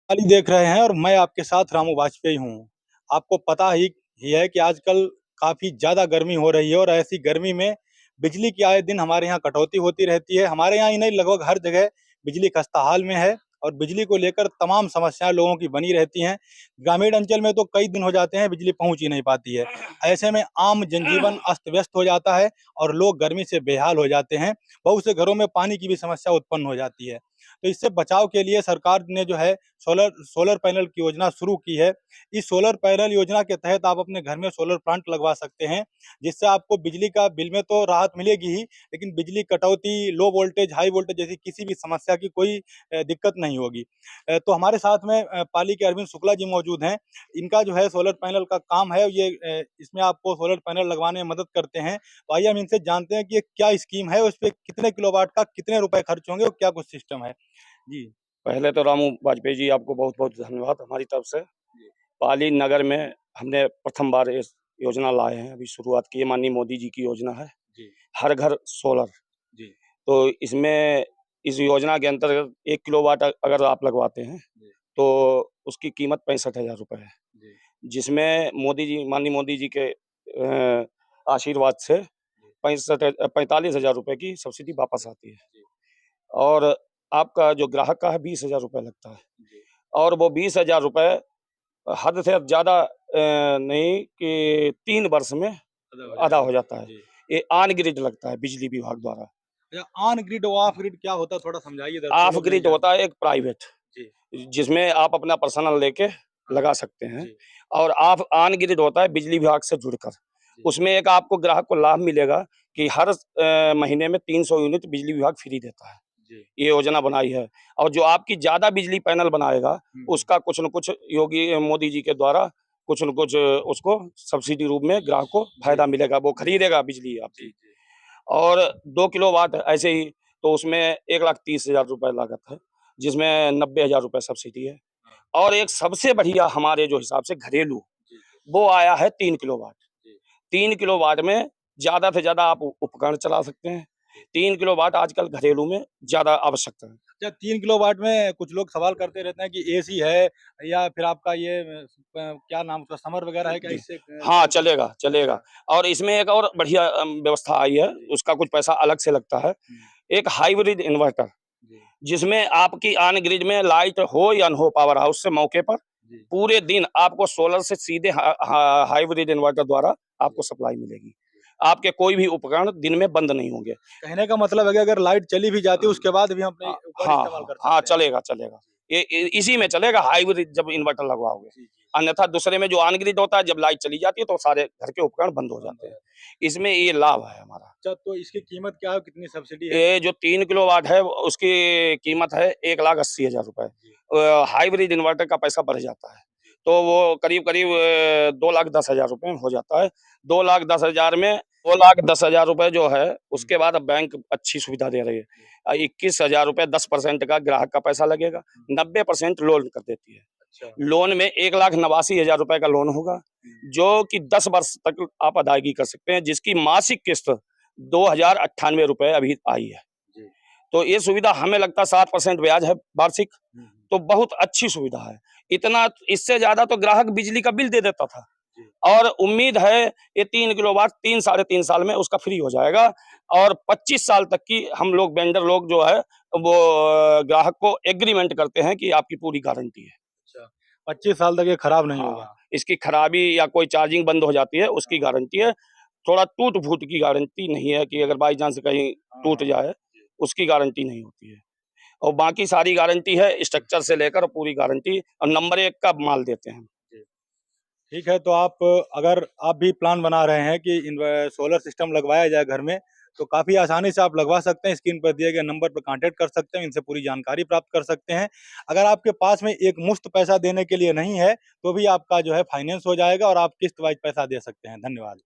वाली देख रहे हैं और मैं आपके साथ रामू वाजपेयी हूँ। आपको पता ही है कि आजकल काफ़ी ज़्यादा गर्मी हो रही है और ऐसी गर्मी में बिजली की आए दिन हमारे यहाँ कटौती होती रहती है। हमारे यहाँ ही नहीं, लगभग हर जगह बिजली खस्ताहाल में है और बिजली को लेकर तमाम समस्याएँ लोगों की बनी रहती हैं। ग्रामीण अंचल में तो कई दिन हो जाते हैं बिजली पहुँच ही नहीं पाती है। ऐसे में आम जनजीवन अस्त-व्यस्त हो जाता है और लोग गर्मी से बेहाल हो जाते हैं। बहुत से घरों में पानी की भी समस्या उत्पन्न हो जाती है। तो इससे बचाव के लिए सरकार ने जो है सोलर सोलर पैनल की योजना शुरू की है। इस सोलर पैनल योजना के तहत आप अपने घर में सोलर प्लांट लगवा सकते हैं, जिससे आपको बिजली का बिल में तो राहत मिलेगी ही, लेकिन बिजली कटौती, लो वोल्टेज, हाई वोल्टेज जैसी किसी भी समस्या की कोई दिक्कत नहीं होगी। तो हमारे साथ में पाली के अरविंद शुक्ला जी मौजूद हैं। इनका जो है सोलर पैनल का काम है, ये इसमें आपको सोलर पैनल लगवाने में मदद करते हैं। तो आइए हम इनसे जानते हैं कि ये क्या स्कीम है, उसपे कितने किलोवाट का कितने रुपए खर्च होंगे और क्या कुछ सिस्टम है? जी। पहले तो रामू वाजपेयी जी आपको बहुत-बहुत धन्यवाद हमारी तरफ से। पाली नगर में हमने प्रथम बार इस योजना लाए हैं, अभी शुरुआत की है, माननीय मोदी जी की योजना है, जी, हर घर सोलर। जी, तो इसमें इस योजना के अंतर्गत 1 किलोवाट अगर आप लगवाते हैं, जी, तो उसकी कीमत ₹65,000 है, जी, जिसमें माननीय मोदी जी के आशीर्वाद से जी, 45,000 रुपए की सब्सिडी वापस आती है जी, और आपका जो ग्राहक का है ₹20,000 लगता है जी। और वो ₹20,000 हद से ज़्यादा नहीं कि 3 वर्ष में अदा हो अदा जाएगा। हो जाता है। जी। ये ऑन ग्रिड लगता है बिजली विभाग द्वारा। अच्छा, ऑन ग्रिड और ऑफ ग्रिड क्या होता है, थोड़ा समझाइए दर्शकों ऑफ लोग नहीं ग्रिड जानते। होता है एक प्राइवेट, जी, जिसमें आप अपना पर्सनल लेके हाँ, लगा सकते हैं जी, और ऑफ ऑन ग्रिड होता है बिजली विभाग से जुड़कर। जी, उसमें एक आपको ग्राहक को लाभ मिलेगा कि हर महीने में 300 यूनिट बिजली विभाग फ्री देता है। जी। ये योजना बनाई है और जो आपकी ज़्यादा बिजली पैनल बनाएगा, हुँ, हुँ। उसका कुछ न कुछ योगी मोदी जी के द्वारा कुछ न कुछ उसको सब्सिडी रूप में ग्राहक को जी, फ़ायदा मिलेगा, वो जी, खरीदेगा बिजली जी, आपकी। जी। और 2 किलोवाट ऐसे ही, तो उसमें ₹1,30,000 लागत है, जिसमें ₹90,000 सब्सिडी है। हाँ, और एक सबसे बढ़िया हमारे जो हिसाब से घरेलू, जी, जी, वो आया है 3 किलोवाट। जी, 3 किलोवाट में ज़्यादा से ज़्यादा आप उपकरण चला सकते हैं। जी। 3 किलोवाट आजकल घरेलू में ज़्यादा आवश्यकता है। अच्छा, 3 किलोवाट में कुछ लोग सवाल करते रहते हैं कि एसी है या फिर आपका ये क्या नाम उसका समर वगैरह है क्या, जी। इससे हाँ, काम चल। चलेगा, चलेगा। अच्छा। और इसमें एक और बढ़िया व्यवस्था आई है, जी। उसका कुछ पैसा अलग से लगता है। हुँ, एक हाइब्रिड इन्वर्टर, जी, जिसमें आपकी ऑन ग्रिड में लाइट हो या ना हो पावर हाउस से मौके पर, जी, पूरे दिन आपको सोलर से सीधे हाइब्रिड इन्वर्टर द्वारा जी, आपको सप्लाई मिलेगी। जी। आपके कोई भी उपकरण दिन में बंद नहीं होंगे। कहने का मतलब है कि अगर लाइट चली भी जाती है उसके बाद भी हम अपने उपकरण हाँ, इस्तेमाल हाँ, कर हाँ, सकते हैं। चलेगा, चलेगा। ये इसी में चलेगा हाइब्रिड जब इन्वर्टर लगवाओगे। जी, जी, जी। अन्यथा दूसरे में जो ऑन ग्रिड होता है, जब लाइट चली जाती है तो सारे घर के उपकरण बंद हो बंद हो जाते हैं। जाता है। इसमें ये लाभ है हमारा। अच्छा, तो इसकी कीमत क्या है? कितनी सब्सिडी है? ये जो 3 किलोवाट है उसकी कीमत है ₹1,80,000। जी, हाइब्रिड इन्वर्टर का पैसा बढ़ जाता है। जी, तो वो करीब-करीब ₹2,10,000 में हो जाता है। 2,10,000 में ₹2,10,000 जो है हुँ, उसके बाद अब बैंक अच्छी सुविधा दे रही है। जी, ₹21,000 10% का ग्राहक का पैसा लगेगा, हुँ, 90% लोन कर देती है। अच्छा। लोन में ₹1,89,000 का लोन होगा, हुँ, जो कि 10 वर्ष तक आप अदायगी कर सकते हैं, जिसकी मासिक किस्त ₹2,098 अभी आई है। जी, तो ये सुविधा हमें लगता है 7% ब्याज है वार्षिक, हुँ, हुँ, तो बहुत अच्छी सुविधा है। इतना इससे ज़्यादा तो ग्राहक बिजली का बिल दे देता था जी, और उम्मीद है ये 3 किलोवाट 3 साढ़े 3 साल में उसका फ्री हो जाएगा और 25 साल तक की हम लोग वेंडर लोग जो है वो ग्राहक को एग्रीमेंट करते हैं कि आपकी पूरी गारंटी है। अच्छा। 25 साल तक ये खराब नहीं हाँ, होगा। इसकी खराबी या कोई चार्जिंग बंद हो जाती है, उसकी हाँ, गारंटी है। थोड़ा टूट-फूट की गारंटी नहीं है कि अगर बाई चांस कहीं हाँ, टूट हाँ। जाए, जी, उसकी गारंटी नहीं होती है। और बाकी सारी गारंटी है, हुँ, स्ट्रक्चर से लेकर पूरी गारंटी और नंबर 1 का माल देते हैं हम। जी। ठीक है, तो आप अगर आप भी प्लान बना रहे हैं कि सोलर सिस्टम लगवाया जाए घर में, तो काफ़ी आसानी से आप लगवा सकते हैं। स्क्रीन पर दिए गए नंबर पर कॉन्टैक्ट कर सकते हैं, इनसे पूरी जानकारी प्राप्त कर सकते हैं। अगर आपके पास में एक मुश्त पैसा देने के लिए नहीं है, तो भी आपका जो है फाइनेंस हो जाएगा और आप किश्त वाइज़ पैसा दे सकते हैं। धन्यवाद।